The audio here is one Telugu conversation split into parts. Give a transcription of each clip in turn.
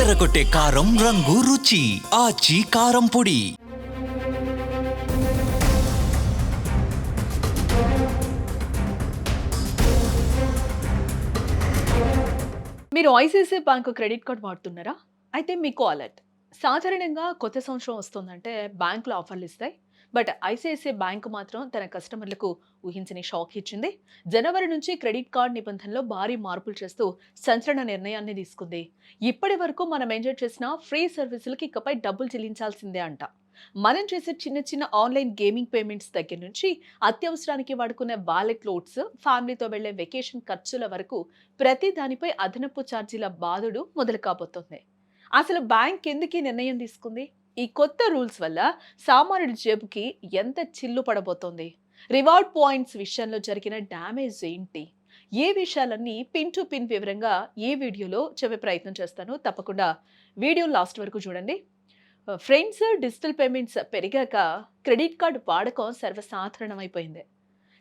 అదరగొట్టే కారం రంగు రుచి ఆచి కారం పొడి. మీరు ఐసీఐసీఐ బ్యాంక్ క్రెడిట్ కార్డ్ వాడుతున్నారా? అయితే మీకు అలర్ట్. సాధారణంగా కొత్త సంవత్సరం వస్తుందంటే బ్యాంకులు ఆఫర్లు ఇస్తాయి. బట్ ఐసీఐసీఐ బ్యాంక్ మాత్రం తన కస్టమర్లకు ఊహించని షాక్ ఇచ్చింది. జనవరి నుంచి క్రెడిట్ కార్డ్ నిబంధనలో భారీ మార్పులు చేస్తూ సంచలన నిర్ణయాన్ని తీసుకుంది. ఇప్పటి వరకు మనం ఎంజాయ్ చేసిన ఫ్రీ సర్వీసులకి ఇకపై డబ్బులు చెల్లించాల్సిందే అంట. మనం చేసే చిన్న చిన్న ఆన్లైన్ గేమింగ్ పేమెంట్స్ దగ్గర నుంచి అత్యవసరానికి వాడుకునే వాలెట్ లోడ్స్, ఫ్యామిలీతో వెళ్లే వెకేషన్ ఖర్చుల వరకు ప్రతి దానిపై అదనపు ఛార్జీల బాధుడు మొదలు కాబోతోంది. అసలు బ్యాంక్ ఎందుకు ఈ నిర్ణయం తీసుకుంది? ఈ కొత్త రూల్స్ వల్ల సామాన్యుడి జేబుకి ఎంత చిల్లు పడబోతోంది? రివార్డ్ పాయింట్స్ విషయంలో జరిగిన డ్యామేజ్ ఏంటి? ఏ విషయాలన్నీ పిన్ టు పిన్ వివరంగా ఈ వీడియోలో చెప్పే ప్రయత్నం చేస్తాను. తప్పకుండా వీడియో లాస్ట్ వరకు చూడండి. ఫ్రెండ్స్, డిజిటల్ పేమెంట్స్ పెరిగాక క్రెడిట్ కార్డు వాడకం సర్వసాధారణమైపోయింది.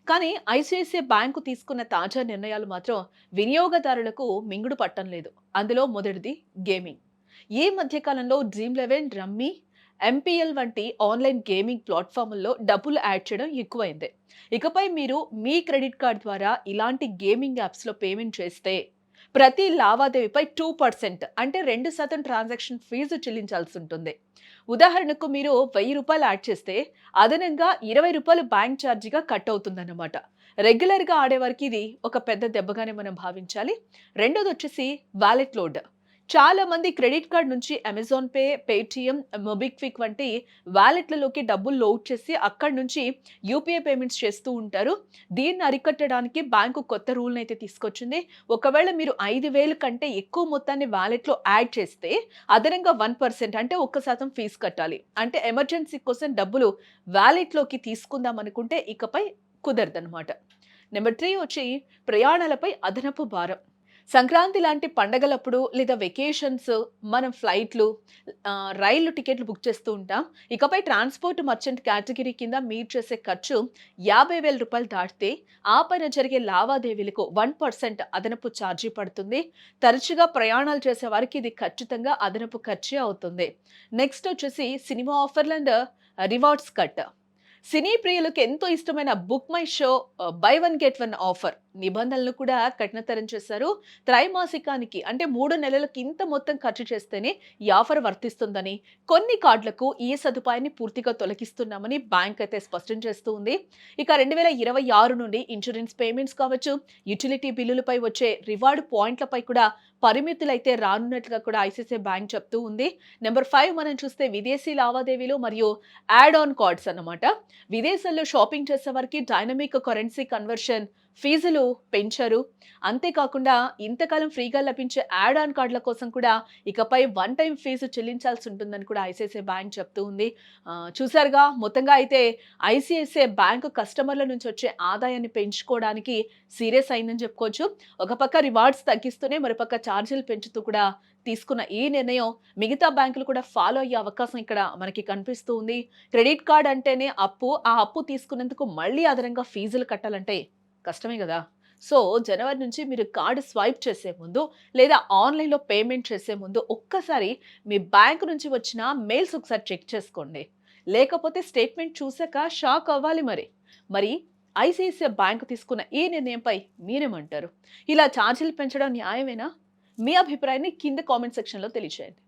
కానీ ఐసిఐసిఐ బ్యాంకు తీసుకున్న తాజా నిర్ణయాలు మాత్రం వినియోగదారులకు మింగుడు పట్టం లేదు. అందులో మొదటిది గేమింగ్. ఈ మధ్యకాలంలో డ్రీమ్11, రమ్మీ, ఎంపీఎల్ వంటి ఆన్లైన్ గేమింగ్ ప్లాట్ఫామ్ల్లో డబ్బులు యాడ్ చేయడం ఎక్కువైంది. ఇకపై మీరు మీ క్రెడిట్ కార్డ్ ద్వారా ఇలాంటి గేమింగ్ యాప్స్లో పేమెంట్ చేస్తే ప్రతి లావాదేవీపై 2% అంటే 2% ట్రాన్సాక్షన్ ఫీజు చెల్లించాల్సి ఉంటుంది. ఉదాహరణకు మీరు ₹1000 యాడ్ చేస్తే అదనంగా ₹20 బ్యాంక్ ఛార్జీగా కట్ అవుతుందన్నమాట. రెగ్యులర్గా ఆడేవారికి ఇది ఒక పెద్ద దెబ్బగానే మనం భావించాలి. రెండోది వచ్చేసి వాలెట్ లోడ్. చాలా మంది క్రెడిట్ కార్డ్ నుంచి అమెజాన్ పే, పేటిఎం, మొబిక్విక్ వంటి వాలెట్లలోకి డబ్బులు లోడ్ చేసి అక్కడి నుంచి యూపీఐ పేమెంట్స్ చేస్తూ ఉంటారు. దీన్ని అరికట్టడానికి బ్యాంకు కొత్త రూల్ని అయితే తీసుకొచ్చింది. ఒకవేళ మీరు 5,000 కంటే ఎక్కువ మొత్తాన్ని వాలెట్లో యాడ్ చేస్తే అదనంగా 1% అంటే 1% ఫీజు కట్టాలి. అంటే ఎమర్జెన్సీ కోసం డబ్బులు వాలెట్లోకి తీసుకుందాం అనుకుంటే ఇకపై కుదరదనమాట. నెంబర్ 3 వచ్చి ప్రయాణాలపై అదనపు భారం. సంక్రాంతి లాంటి పండగలప్పుడు లేదా వెకేషన్స్ మనం ఫ్లైట్లు, రైలు టికెట్లు బుక్ చేస్తూ ఉంటాం. ఇకపై ట్రాన్స్పోర్ట్ మర్చెంట్ కేటగిరీ కింద మీరు చేసే ఖర్చు ₹50,000 దాటితే ఆ పైన జరిగే లావాదేవీలకు 1% అదనపు ఛార్జీ పడుతుంది. తరచుగా ప్రయాణాలు చేసే వారికి ఇది ఖచ్చితంగా అదనపు ఖర్చే అవుతుంది. నెక్స్ట్ వచ్చేసి సినిమా ఆఫర్లు అండ్ రివార్డ్స్ కట్. సినీ ప్రియులకు ఎంతో ఇష్టమైన book my show by one get one offer నిబంధనలు కూడా కఠినతరం చేశారు. త్రైమాసికానికి అంటే 3 నెలలకు ఇంత మొత్తం ఖర్చు చేస్తేనే ఈ ఆఫర్ వర్తిస్తుందని, కొన్ని కార్డులకు ఈ సదుపాయాన్ని పూర్తిగా తొలగిస్తున్నామని బ్యాంక్ అయితే స్పష్టం చేస్తూ ఉంది. ఇక 2026 నుండి ఇన్సూరెన్స్ పేమెంట్స్ కావచ్చు, యుటిలిటీ బిల్లులపై వచ్చే రివార్డ్ పాయింట్లపై కూడా పరిమితులు అయితే రానున్నట్లుగా కూడా ఐసిఐసిఐ బ్యాంక్ చెప్తూ ఉంది. నెంబర్ 5 మనం చూస్తే విదేశీ లావాదేవీలు మరియు యాడ్ ఆన్ కార్డ్స్ అన్నమాట. విదేశాల్లో షాపింగ్ చేసే వారికి డైనమిక్ కరెన్సీ కన్వర్షన్ ఫీజులు పెంచారు. అంతేకాకుండా ఇంతకాలం ఫ్రీగా లభించే యాడ్ ఆన్ కార్డుల కోసం కూడా ఇకపై వన్ టైం ఫీజు చెల్లించాల్సి ఉంటుందని కూడా ఐసిఐసిఐ బ్యాంక్ చెప్తూ ఉంది. చూసారుగా, మొత్తంగా అయితే ఐసిఐసిఐ బ్యాంక్ కస్టమర్ల నుంచి వచ్చే ఆదాయాన్ని పెంచుకోవడానికి సీరియస్ అయిందని చెప్పుకోవచ్చు. ఒక పక్క రివార్డ్స్ తగ్గిస్తూనే మరోపక్క ఛార్జీలు పెంచుతూ కూడా తీసుకున్న ఈ నిర్ణయం మిగతా బ్యాంకులు కూడా ఫాలో అయ్యే అవకాశం ఇక్కడ మనకి కనిపిస్తూ ఉంది. క్రెడిట్ కార్డ్ అంటేనే అప్పు, ఆ అప్పు తీసుకున్నందుకు మళ్ళీ అదనంగా ఫీజులు కట్టాలంటే కష్టమే కదా. సో జనవరి నుంచి మీరు కార్డు స్వైప్ చేసే ముందు లేదా ఆన్లైన్లో పేమెంట్ చేసే ముందు ఒక్కసారి మీ బ్యాంకు నుంచి వచ్చిన మెయిల్స్ ఒకసారి చెక్ చేసుకోండి. లేకపోతే స్టేట్మెంట్ చూసాక షాక్ అవ్వాలి. మరి ఐసిఐసిఐ బ్యాంకు తీసుకున్న ఈ నిర్ణయంపై మీరేమంటారు? ఇలా ఛార్జీలు పెంచడం న్యాయమేనా? మీ అభిప్రాయాన్ని కింద కామెంట్ సెక్షన్లో తెలియజేయండి.